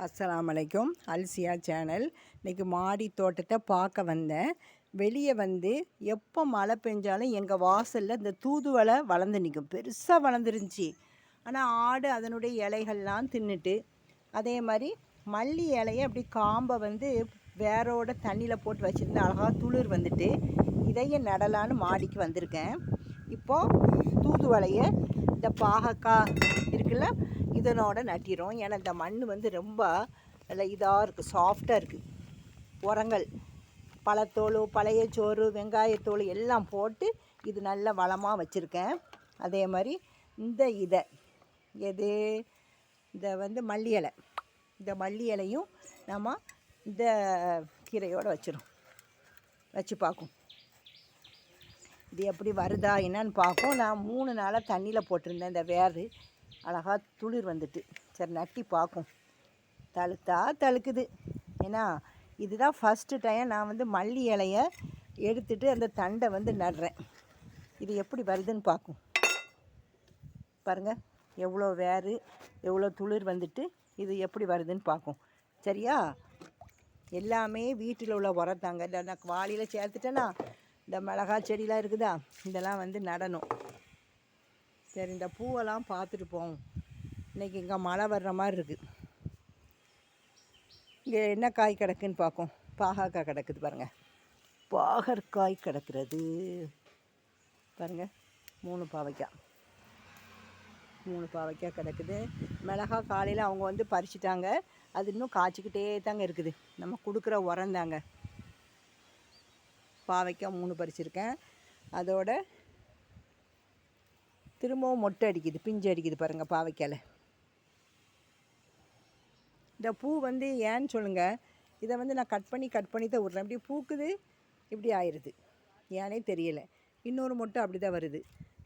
அஸ்ஸலாமு அலைக்கும். அல்சியா சேனல். இன்றைக்கி மாடி தோட்டத்தை பார்க்க வந்தேன். வெளியே வந்து எப்போ மழை பெஞ்சாலும் எங்கள் வாசலில் இந்த தூதுவளை வளர்ந்து நிற்கும். பெருசாக வளர்ந்துருந்துச்சி. ஆனால் ஆடு அதனுடைய இலைகள்லாம் தின்னுட்டு, அதே மாதிரி மல்லி இலையை அப்படி காம்பை வந்து வேரோட தண்ணியில் போட்டு வச்சுருந்து அழகாக துளிர் வந்துட்டு இதையே நடலான்னு மாடிக்கு வந்திருக்கேன். இப்போது தூதுவளையை இந்த பாகக்காய் இருக்குல்ல, இதனோட நட்டிரும். ஏன்னா இந்த மண் வந்து ரொம்ப நல்லா இதாக இருக்குது, சாஃப்டாக இருக்குது. உரங்கள், பழத்தோல், பழைய சோறு, வெங்காயத்தோல் எல்லாம் போட்டு இது நல்ல வளமாக வச்சுருக்கேன். அதே மாதிரி இதை வந்து மல்லி இலை, இந்த மல்லி இலையும் நம்ம இந்த கீரையோடு வச்சு பார்க்கும். இது எப்படி வருதா என்னன்னு பார்க்கும். நான் 3 நாளாக தண்ணியில் போட்டிருந்தேன். இந்த வேறு அழகாக துளிர் வந்துட்டு சரி நட்டி பார்க்கும். தழுக்குது. ஏன்னா இதுதான் ஃபஸ்ட்டு டைம் நான் வந்து மல்லி இலையை எடுத்துகிட்டு அந்த தண்டை வந்து நடுறேன். இது எப்படி வருதுன்னு பார்க்கும். பாருங்கள், எவ்வளோ வேறு, எவ்வளோ துளிர் வந்துட்டு இது எப்படி வருதுன்னு பார்க்கும். சரியா? எல்லாமே வீட்டில் உள்ள உரத்தாங்க. இல்லை நான் வாளியில் சேர்த்துட்டேன்னா இந்த மிளகாய் செடியெலாம் இருக்குதா, இதெல்லாம் வந்து நடணும். சரி, இந்த பூவெல்லாம் பார்த்துட்டு போவோம். இன்றைக்கி இங்கே மழை வர்ற மாதிரி இருக்குது. இங்கே என்ன காய் கிடக்குன்னு பார்க்கும். பாகற்காய் கிடக்குது பாருங்கள். பாகற்காய் கிடக்கிறது பாருங்கள். 3 பாவைக்காய் கிடக்குது. மிளகாய் காலையில் அவங்க வந்து பறிச்சிட்டாங்க. அது இன்னும் காய்ச்சிக்கிட்டே தாங்க இருக்குது. நம்ம கொடுக்குற உரம் தாங்க. பாவைக்காய் 3 பறிச்சிருக்கேன். அதோட திரும்பவும் மொட்டை அடிக்குது, பிஞ்சு அடிக்குது பாருங்கள் பாவைக்காயில். இந்த பூ வந்து ஏன்னு சொல்லுங்கள். இதை வந்து நான் கட் பண்ணி தான் விட்றேன். இப்படி பூக்குது, இப்படி ஆயிடுது, ஏன்னே தெரியலை. இன்னொரு மொட்டை அப்படி தான் வருது.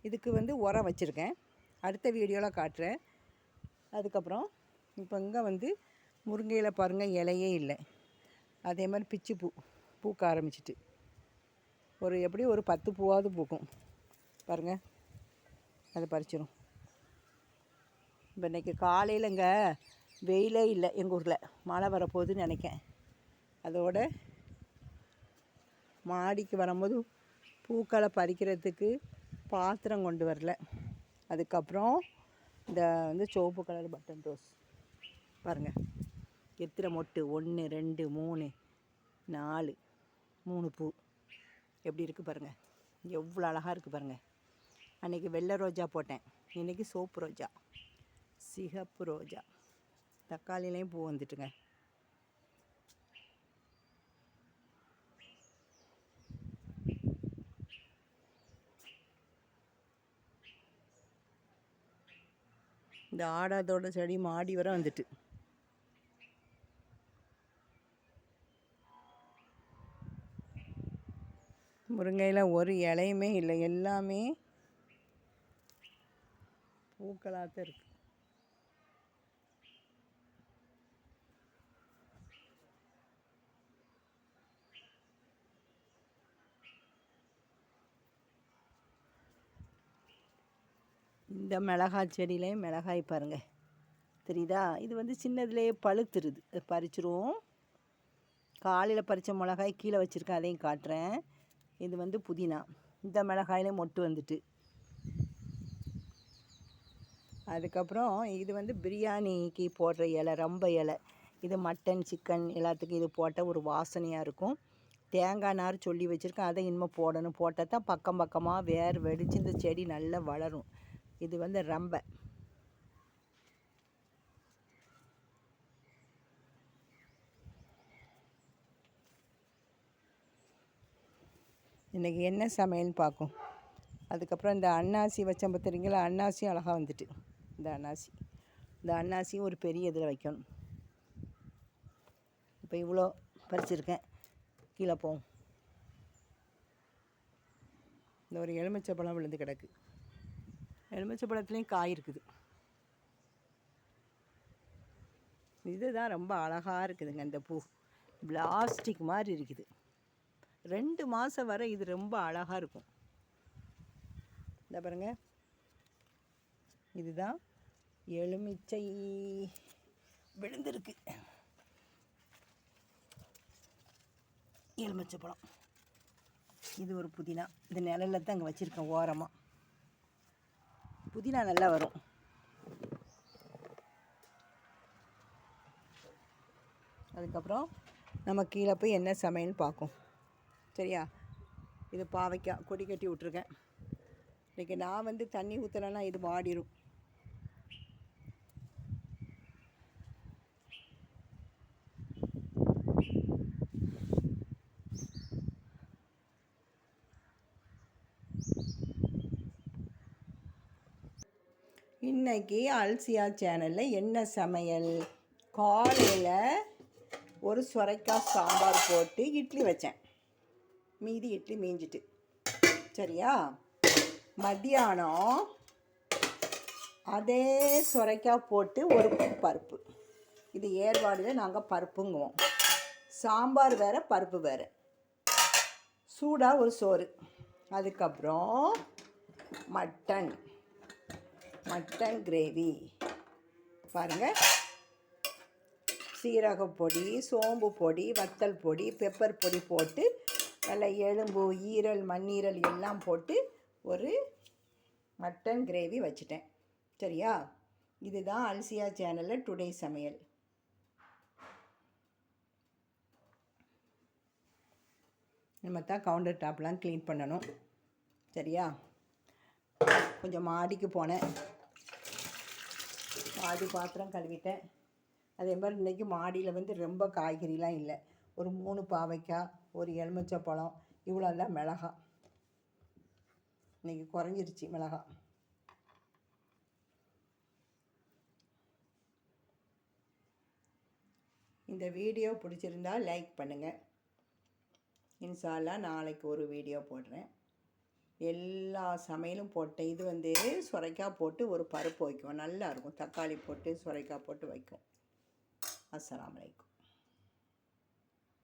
இதுக்கு வந்து உரம் வச்சுருக்கேன், அடுத்த வீடியோவில் காட்டுறேன். அதுக்கப்புறம் இப்போ இங்கே வந்து முருங்கையில் பாருங்கள், இலையே இல்லை. அதே மாதிரி பிச்சு பூக்க ஆரம்பிச்சிட்டு எப்படி ஒரு 10 பூவாவது பூக்கும் பாருங்கள். அதை பறிச்சிடும். இப்போ இன்றைக்கி காலையில் இங்கே வெயிலே இல்லை. எங்கள் ஊரில் மழை வரப்போகுதுன்னு நினைக்கேன். அதோட மாடிக்கு வரும்போது பூக்களை பறிக்கிறதுக்கு பாத்திரம் கொண்டு வரல. அதுக்கப்புறம் இந்த வந்து சிவப்பு கலர் பட்டன் ரோஸ் பாருங்கள், எத்தனை மொட்டு, 1 2 3 4 3 பூ எப்படி இருக்குது பாருங்கள். எவ்வளோ அழகாக இருக்குது பாருங்கள். அன்றைக்கி வெள்ளை ரோஜா போட்டேன், இன்றைக்கி சோப்பு ரோஜா, சிகப்பு ரோஜா, தக்காளிலையும் பூ வந்துட்டுங்க. இந்த ஆடாதோட செடி மாடி வர வந்துட்டு. முருங்கையில் ஒரு இலையுமே இல்லை, எல்லாமே பூக்களாக தான் இருக்குது. இந்த மிளகாய் செடியிலையும் மிளகாய் பாருங்கள், தெரியுதா? இது வந்து சின்னதுலேயே பழுத்துருது, பறிச்சிருவோம். காலையில் பறித்த மிளகாய் கீழே வச்சுருக்கேன், அதையும் காட்டுறேன். இது வந்து புதினா. இந்த மிளகாயிலையும் மொட்டு வந்துட்டு. அதுக்கப்புறம் இது வந்து பிரியாணிக்கு போடுற இலை, ரொம்ப இலை. இது மட்டன், சிக்கன் எல்லாத்துக்கும் இது போட்டால் ஒரு வாசனையாக இருக்கும். தேங்காய் நார் சொல்லி வச்சுருக்கேன், அதை இனிமேல் போடணும். போட்டால் தான் பக்கம் பக்கமாக வேர் வெடித்து இந்த செடி நல்லா வளரும். இது வந்து ரொம்ப இன்றைக்கி என்ன சமையல்னு பார்க்கும். அதுக்கப்புறம் இந்த அன்னாசி வச்சேன் பார்த்துறீங்களா, அன்னாசியும் அழகாக வந்துட்டு. இந்த அன்னாசியும் ஒரு பெரிய இதில் வைக்கணும். இப்போ இவ்வளோ பறிச்சிருக்கேன், கீழே போகும். இந்த ஒரு எலுமிச்சை பழம் விழுந்து கிடக்கு. எலுமிச்சை பழத்துலேயும் காய் இருக்குது. இதுதான் ரொம்ப அழகாக இருக்குதுங்க. இந்த பூ பிளாஸ்டிக் மாதிரி இருக்குது. 2 மாதம் வரை இது ரொம்ப அழகாக இருக்கும். இந்த பாருங்கள், இதுதான் எலுமிச்சை விழுந்திருக்கு. எலுமிச்சப்பழம். இது ஒரு புதினா. இந்த நிழலில் தான் அங்கே வச்சுருக்கேன் ஓரமாக. புதினா நல்லா வரும். அதுக்கப்புறம் நம்ம கீழே போய் என்ன சமையல்னு பார்க்கும். சரியா? இது பாவைக்காய் கொடி கட்டி விட்ருக்கேன். இன்றைக்கி நான் தண்ணி ஊற்றலைன்னா இது வாடிடும். இன்றைக்கி அல்சியா சேனலில் என்ன சமையல்? காலையில் ஒரு சுரைக்காய் சாம்பார் போட்டு இட்லி வச்சேன். மீதி இட்லி மீஞ்சிட்டு. சரியா? மத்தியானம் அதே சுரைக்காய் போட்டு ஒரு பருப்பு. இது ஏற்பாடில் நாங்கள் பருப்புங்குவோம். சாம்பார் வேறு, பருப்பு வேறு. சூடாக ஒரு சோறு. அதுக்கப்புறம் மட்டன் கிரேவி. பாருங்கள், சீரக பொடி, சோம்பு பொடி, வத்தல் பொடி, பெப்பர் பொடி போட்டு நல்லா எலும்பு, ஈரல், மண்ணீரல் எல்லாம் போட்டு ஒரு மட்டன் கிரேவி வச்சுட்டேன். சரியா? இதுதான் அல்சியா சேனலில் டுடே சமையல். நம்ம தான் கவுண்டர் டாப்லாம் க்ளீன் பண்ணணும். சரியா? கொஞ்சம் மாடிக்கு போனேன். மாடி பாத்திரம் கழுவிட்டேன். அதே மாதிரி இன்றைக்கி மாடியில் ரொம்ப காய்கறிலாம் இல்லை. ஒரு 3 பாவைக்காய், ஒரு எலுமிச்சப்பழம், இவ்வளோதான் மிளகா. இன்றைக்கி குறைஞ்சிருச்சு மிளகா. இந்த வீடியோ பிடிச்சிருந்தா லைக் பண்ணுங்கள். இன்ஷா அல்லாஹ் நாளைக்கு ஒரு வீடியோ போடுறேன். எல்லா சமையலும் போட்டேன். இது சுரைக்காய் போட்டு ஒரு பருப்பு வைக்கும், நல்லாயிருக்கும். தக்காளி போட்டு சுரைக்காய் போட்டு வைக்கும். அஸ்ஸலாமு அலைக்கும்.